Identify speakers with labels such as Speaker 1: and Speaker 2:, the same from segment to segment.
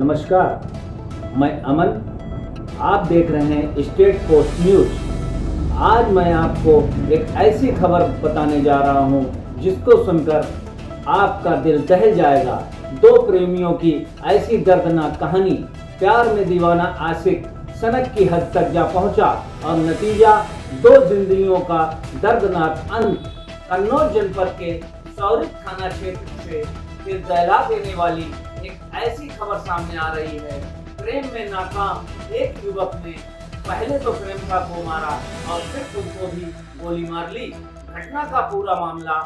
Speaker 1: नमस्कार, मैं अमन। आप देख रहे हैं स्टेट पोस्ट न्यूज। आज मैं आपको एक ऐसी खबर बताने जा रहा हूं जिसको सुनकर आपका दिल दहल जाएगा। दो प्रेमियों की ऐसी दर्दनाक कहानी, प्यार में दीवाना आशिक सनक की हद तक जा पहुंचा और नतीजा दो जिंदगियों का दर्दनाक अंत। कन्नौज जनपद के सौरिक थाना क्षेत्र से फिर दहला देने वाली एक ऐसी खबर सामने आ रही है। प्रेम में नाकाम एक युवक ने पहले तो प्रेमिका को मारा और फिर खुद को भी गोली मार ली। घटना का पूरा मामला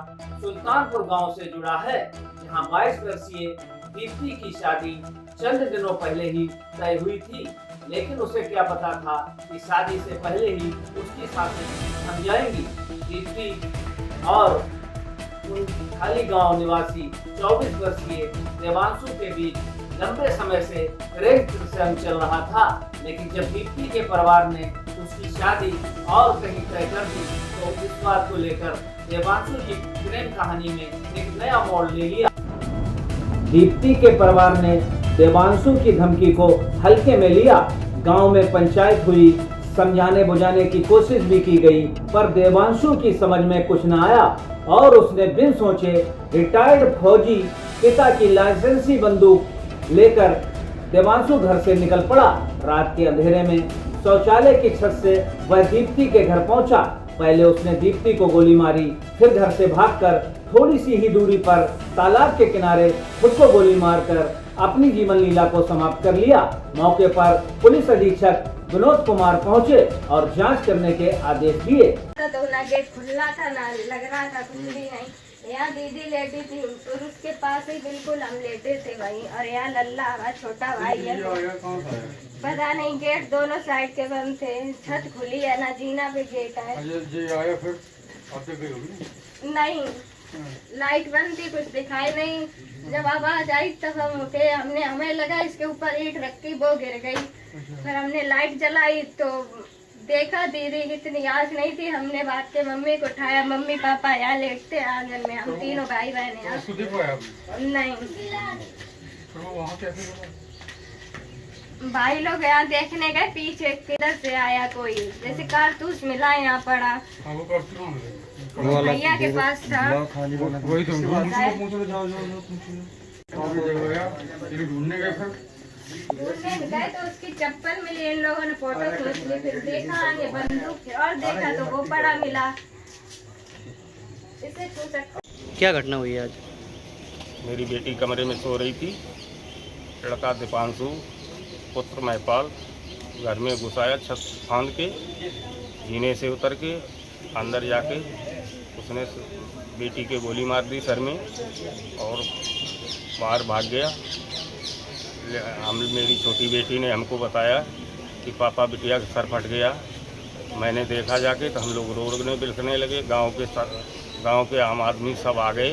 Speaker 1: सुल्तानपुर गांव से जुड़ा है, जहां 22 वर्षीय दीप्ति की शादी चंद दिनों पहले ही तय हुई थी, लेकिन उसे क्या पता था कि शादी से पहले ही उसकी सांसें थम जाएंगी। दीप्ति और खाली गांव निवासी 24 वर्षीय देवांशु के बीच लंबे समय से प्रेम संग चल रहा था, लेकिन जब दीप्ति के परिवार ने उसकी शादी और कहीं तय कर दी तो इस बात को लेकर देवांशु की प्रेम कहानी में एक नया मोड़ ले लिया। दीप्ति के परिवार ने देवांशु की धमकी को हल्के में लिया। गांव में पंचायत हुई, समझाने बुझाने की कोशिश भी की गई, पर देवांशु की समझ में कुछ न आया और उसने बिन सोचे रिटायर्ड फौजी पिता की लाइसेंसी बंदूक लेकर देवांशु घर से निकल पड़ा। रात के अंधेरे में शौचालय की छत से वह दीप्ति के घर पहुंचा। पहले उसने दीप्ति को गोली मारी, फिर घर से भागकर थोड़ी सी ही दूरी पर तालाब के किनारे खुद को गोली मारकर अपनी जीवन लीला को समाप्त कर लिया। मौके पर पुलिस अधीक्षक विनोद कुमार पहुंचे और जांच करने के आदेश दिए।
Speaker 2: तो ना गेट खुला था, ना लग रहा था कुछ भी नहीं। यहाँ दीदी लेटी थी और उसके पास ही बिल्कुल हम लेटे थे वहीं, और यहाँ लल्ला हमारा छोटा भाई है। पता नहीं, गेट दोनों साइड के बंद थे, छत खुली है, ना जीना पे गेट है।
Speaker 3: आया फिर
Speaker 2: नहीं, लाइट बंद थी, कुछ दिखाई नहीं। जब आवाज आई तब हम उठे, हमें लगा इसके ऊपर ईंट रखी, वो गिर गई। फिर हमने लाइट जलाई तो देखा दीदी की इतनी आँख नहीं थी। हमने बात के मम्मी को उठाया, मम्मी पापा यहाँ लेटते आंगन में, हम तीनों भाई बहन नहीं। भाई लोग यहाँ देखने गए, पीछे किधर से आया कोई, जैसे कारतूस मिला यहाँ पड़ा, भैया के पास था। ढूंढने गए तो उसकी चप्पल मिली, इन लोगों ने फोटो खींच ली। फिर देखा आगे बंदूक थी और देखा तो वो पड़ा मिला। इसे छू सकते।
Speaker 4: क्या घटना हुई आज?
Speaker 3: मेरी बेटी कमरे में सो रही थी। लड़का दीपांशु पुत्र महपाल घर में घुसाया, छत फांद के जीने से उतर के अंदर जाके उसने बेटी के गोली मार दी सर में और बाहर भाग गया। मेरी छोटी बेटी ने हमको बताया कि पापा बिटिया का सर फट गया। मैंने देखा जाके तो हम लोग रोने बिलखने लगे। गांव के आम आदमी सब आ गए।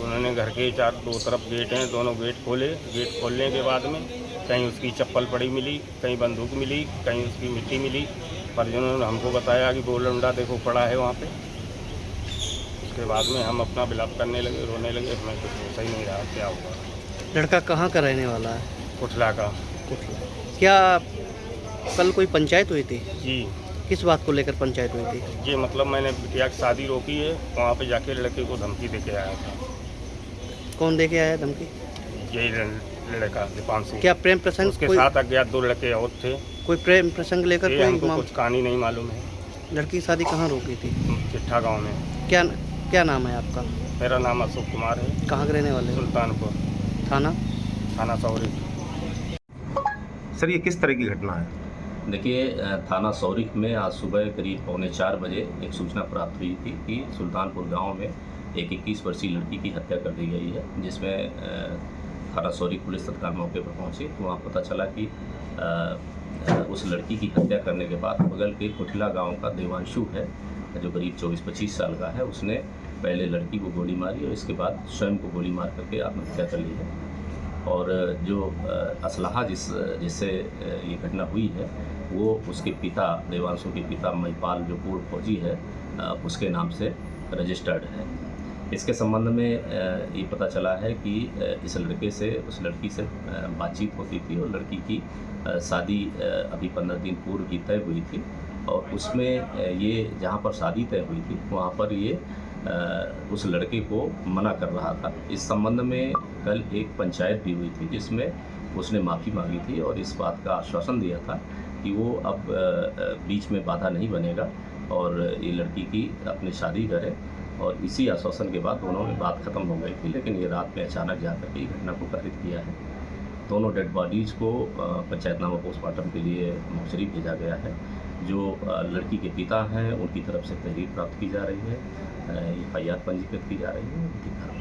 Speaker 3: उन्होंने घर के दो तरफ गेट हैं, दोनों गेट खोले। गेट खोलने के बाद में कहीं उसकी चप्पल पड़ी मिली, कहीं बंदूक मिली, कहीं उसकी मिट्टी मिली, पर जिन्होंने हमको बताया कि गोला डंडा देखो पड़ा है वहाँ पे। उसके बाद में हम अपना विलाप करने लगे, रोने लगे। हमें कुछ सही नहीं रहा क्या होगा।
Speaker 4: लड़का कहाँ का रहने वाला है?
Speaker 3: कुठला का।
Speaker 4: क्या कल कोई पंचायत हुई थी?
Speaker 3: जी।
Speaker 4: किस बात को लेकर पंचायत हुई थी?
Speaker 3: जी, मतलब मैंने बिटिया की शादी रोकी है, वहाँ पे जाके लड़के को धमकी देके आया था।
Speaker 4: कौन देके आया धमकी?
Speaker 3: यही लड़का दीपांशु।
Speaker 4: क्या प्रेम प्रसंग?
Speaker 3: उसके साथ अज्ञात दो लड़के और थे।
Speaker 4: कोई प्रेम प्रसंग लेकर कोई
Speaker 3: हमको कुछ कहानी नहीं मालूम है।
Speaker 4: लड़की की शादी कहाँ रोकी थी?
Speaker 3: चिट्ठा गाँव में।
Speaker 4: क्या नाम है आपका?
Speaker 3: मेरा नाम अशोक कुमार है।
Speaker 4: कहाँ के रहने वाले?
Speaker 3: सुल्तानपुर।
Speaker 4: थाना
Speaker 3: सौरिक।
Speaker 5: सर, ये किस तरह की घटना है?
Speaker 6: देखिए, थाना सौरिक में आज सुबह करीब 3:45 बजे एक सूचना प्राप्त हुई थी कि सुल्तानपुर गांव में एक 21 वर्षीय लड़की की हत्या कर दी गई है, जिसमें थाना सौरिक पुलिस तत्काल मौके पर पहुंची तो वहाँ पता चला कि उस लड़की की हत्या करने के बाद बगल के कुठला गांव का देवांशु है, जो करीब 24-25 साल का है, उसने पहले लड़की को गोली मारी और इसके बाद स्वयं को गोली मार करके आत्महत्या कर ली है। और जो असलहा जिससे ये घटना हुई है वो उसके पिता, देवांशु के पिता महिपाल, जो पूर्व फौजी है, उसके नाम से रजिस्टर्ड है। इसके संबंध में ये पता चला है कि इस लड़के से उस लड़की से बातचीत होती थी और लड़की की शादी अभी 15 दिन पूर्व ही तय हुई थी और उसमें ये जहाँ पर शादी तय हुई थी वहाँ पर ये उस लड़के को मना कर रहा था। इस संबंध में कल एक पंचायत भी हुई थी जिसमें उसने माफ़ी मांगी थी और इस बात का आश्वासन दिया था कि वो अब बीच में बाधा नहीं बनेगा और ये लड़की की अपनी शादी करे। और इसी आश्वासन के बाद दोनों में बात ख़त्म हो गई थी, लेकिन ये रात में अचानक जाकर के घटना को घटित किया है। दोनों डेड बॉडीज़ को पंचायतनामा पोस्टमार्टम के लिए मोर्चरी भेजा गया है। जो लड़की के पिता हैं उनकी तरफ से तहरीर प्राप्त की जा रही है, FIR पंजीकृत की जा रही है उनकी तरफ।